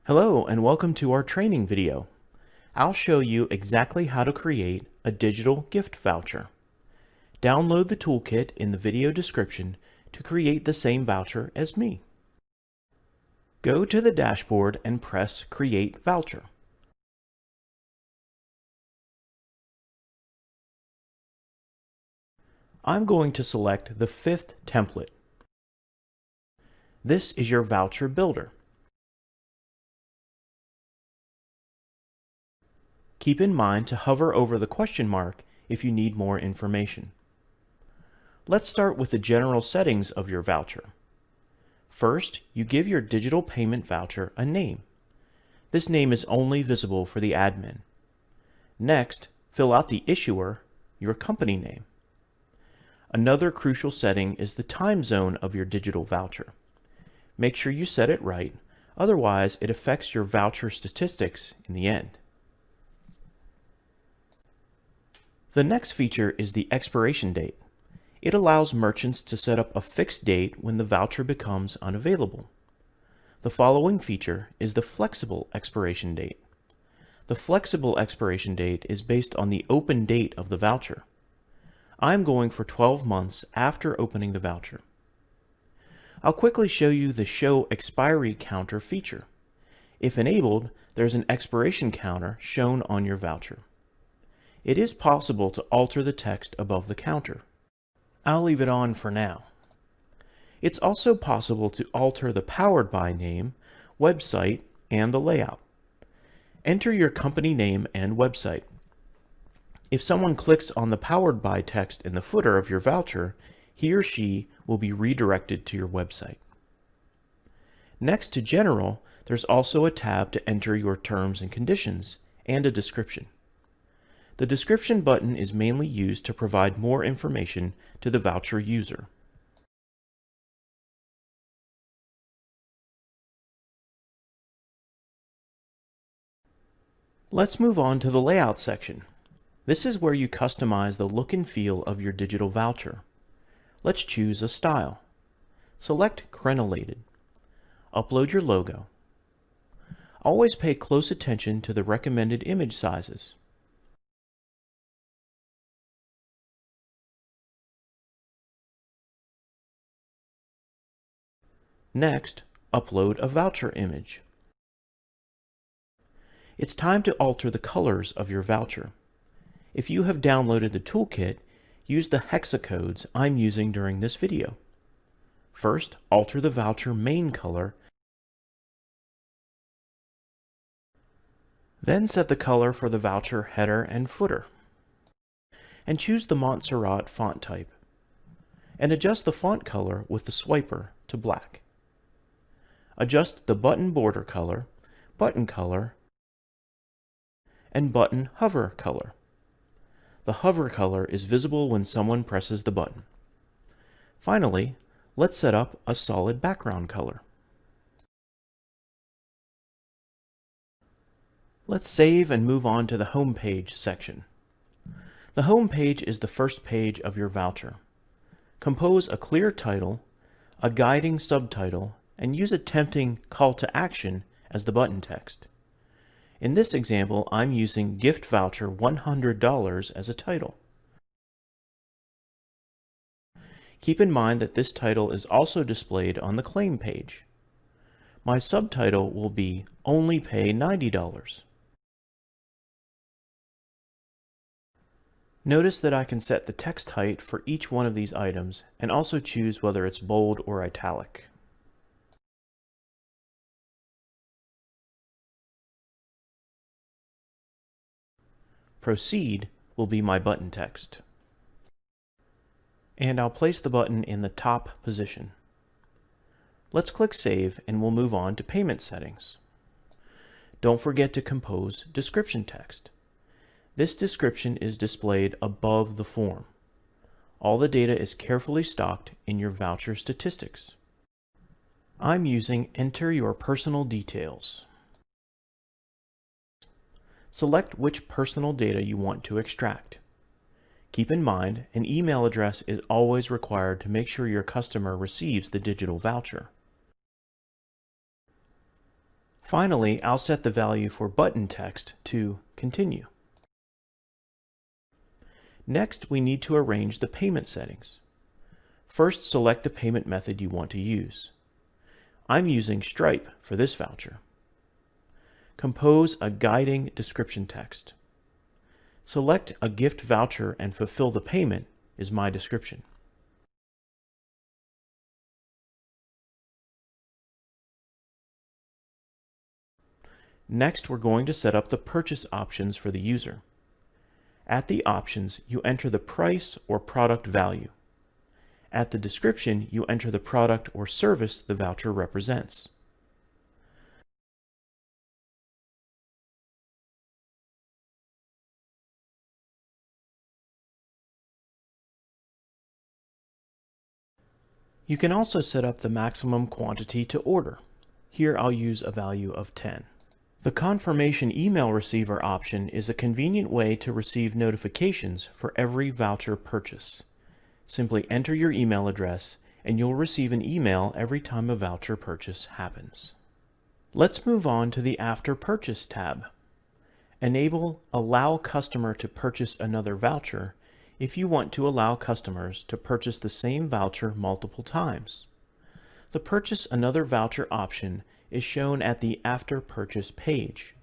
Hello and welcome to our training video. I'll show you exactly how to create a digital gift voucher. Download the toolkit in the video description to create the same voucher as me. Go to the dashboard and press Create Voucher. I'm going to select the fifth template. This is your voucher builder. Keep in mind to hover over the question mark if you need more information. Let's start with the general settings of your voucher. First, you give your digital payment voucher a name. This name is only visible for the admin. Next, fill out the issuer, your company name. Another crucial setting is the time zone of your digital voucher. Make sure you set it right, otherwise it affects your voucher statistics in the end. The next feature is the expiration date. It allows merchants to set up a fixed date when the voucher becomes unavailable. The following feature is the flexible expiration date. The flexible expiration date is based on the open date of the voucher. I'm going for 12 months after opening the voucher. I'll quickly show you the Show Expiry Counter feature. If enabled, there's an expiration counter shown on your voucher. It is possible to alter the text above the counter. I'll leave it on for now. It's also possible to alter the Powered By name, website, and the layout. Enter your company name and website. If someone clicks on the Powered By text in the footer of your voucher, he or she will be redirected to your website. Next to General, there's also a tab to enter your terms and conditions and a description. The description button is mainly used to provide more information to the voucher user. Let's move on to the layout section. This is where you customize the look and feel of your digital voucher. Let's choose a style. Select Crenellated. Upload your logo. Always pay close attention to the recommended image sizes. Next, upload a voucher image. It's time to alter the colors of your voucher. If you have downloaded the toolkit, use the hexacodes I'm using during this video. First, alter the voucher main color, then set the color for the voucher header and footer, and choose the Montserrat font type, and adjust the font color with the swiper to black. Adjust the button border color, and button hover color. The hover color is visible when someone presses the button. Finally, let's set up a solid background color. Let's save and move on to the Home Page section. The Home Page is the first page of your voucher. Compose a clear title, a guiding subtitle, and use a tempting call to action as the button text. In this example, I'm using Gift Voucher $100 as a title. Keep in mind that this title is also displayed on the claim page. My subtitle will be Only Pay $90. Notice that I can set the text height for each one of these items and also choose whether it's bold or italic. Proceed will be my button text. And I'll place the button in the top position. Let's click Save and we'll move on to payment settings. Don't forget to compose description text. This description is displayed above the form. All the data is carefully stocked in your voucher statistics. I'm using Enter Your Personal Details. Select which personal data you want to extract. Keep in mind, an email address is always required to make sure your customer receives the digital voucher. Finally, I'll set the value for button text to Continue. Next, we need to arrange the payment settings. First, select the payment method you want to use. I'm using Stripe for this voucher. Compose a guiding description text. Select a gift voucher and fulfill the payment is my description. Next, we're going to set up the purchase options for the user. At the options, you enter the price or product value. At the description, you enter the product or service the voucher represents. You can also set up the maximum quantity to order. Here I'll use a value of 10. The confirmation email receiver option is a convenient way to receive notifications for every voucher purchase. Simply enter your email address and you'll receive an email every time a voucher purchase happens. Let's move on to the After Purchase tab. Enable Allow Customer to Purchase Another Voucher if you want to allow customers to purchase the same voucher multiple times. The Purchase Another Voucher option is shown at the After Purchase page,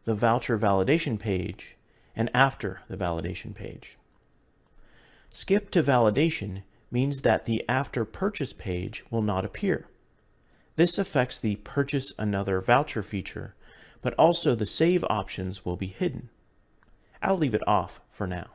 the Voucher Validation page, and after the validation page. Skip to validation means that the After Purchase page will not appear. This affects the Purchase Another Voucher feature, but also the save options will be hidden. I'll leave it off for now.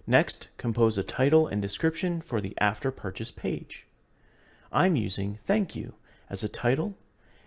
Next, compose a title and description for the After Purchase page. I'm using Thank You as a title,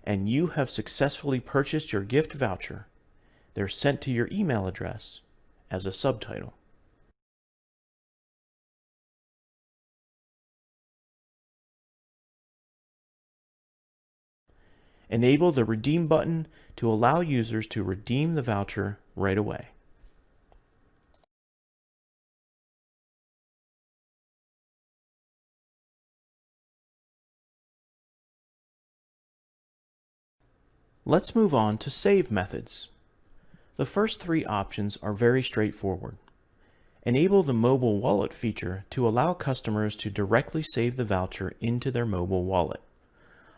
and you have successfully purchased your gift voucher. They're sent to your email address as a subtitle. Enable the Redeem button to allow users to redeem the voucher right away. Let's move on to save methods. The first three options are very straightforward. Enable the mobile wallet feature to allow customers to directly save the voucher into their mobile wallet.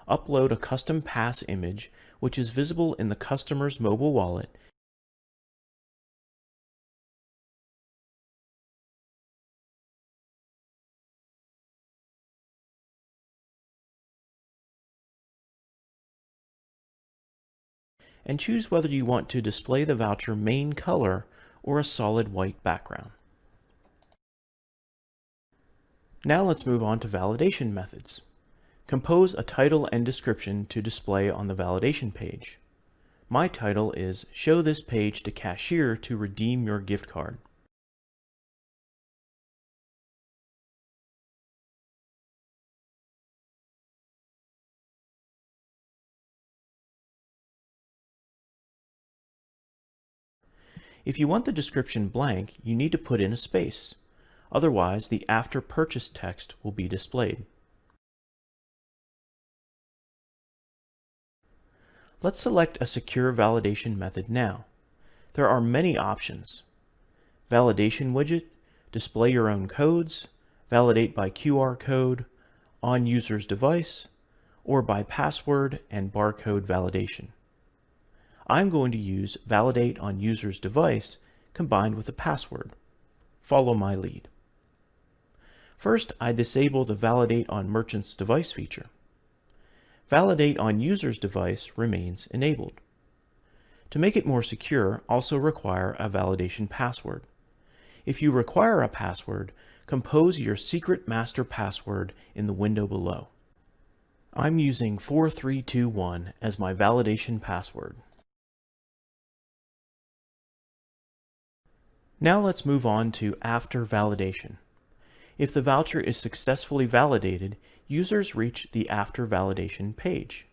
Upload a custom pass image which is visible in the customer's mobile wallet and choose whether you want to display the voucher main color or a solid white background. Now let's move on to validation methods. Compose a title and description to display on the validation page. My title is Show this page to cashier to redeem your gift card. If you want the description blank, you need to put in a space. Otherwise, the after purchase text will be displayed. Let's select a secure validation method now. There are many options. Validation widget, display your own codes, validate by QR code, on user's device, or by password and barcode validation. I'm going to use validate on user's device combined with a password. Follow my lead. First, I disable the validate on merchant's device feature. Validate on user's device remains enabled. To make it more secure, also require a validation password. If you require a password, compose your secret master password in the window below. I'm using 4321 as my validation password. Now let's move on to after validation. If the voucher is successfully validated, users reach the after validation page.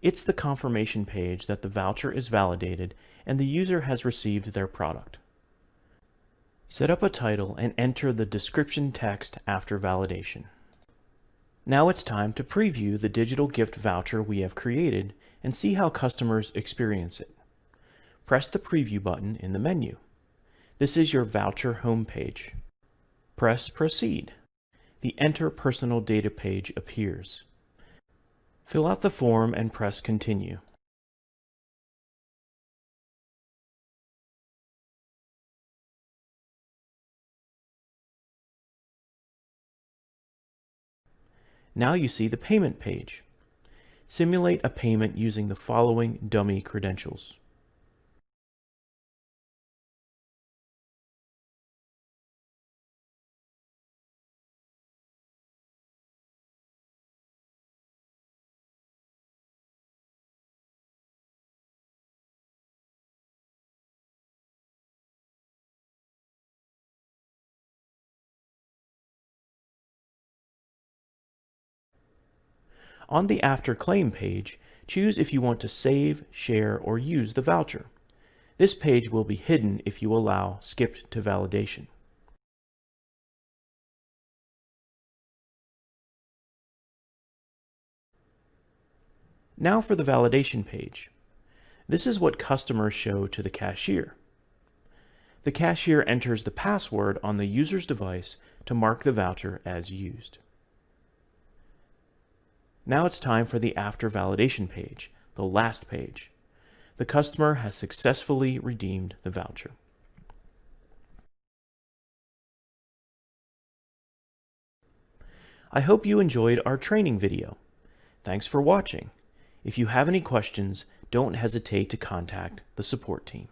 It's the confirmation page that the voucher is validated and the user has received their product. Set up a title and enter the description text after validation. Now it's time to preview the digital gift voucher we have created and see how customers experience it. Press the Preview button in the menu. This is your voucher homepage. Press Proceed. The Enter Personal Data page appears. Fill out the form and press Continue. Now you see the payment page. Simulate a payment using the following dummy credentials. On the After Claim page, choose if you want to save, share, or use the voucher. This page will be hidden if you allow Skipped to Validation. Now for the validation page. This is what customers show to the cashier. The cashier enters the password on the user's device to mark the voucher as used. Now it's time for the After Validation page, the last page. The customer has successfully redeemed the voucher. I hope you enjoyed our training video. Thanks for watching. If you have any questions, don't hesitate to contact the support team.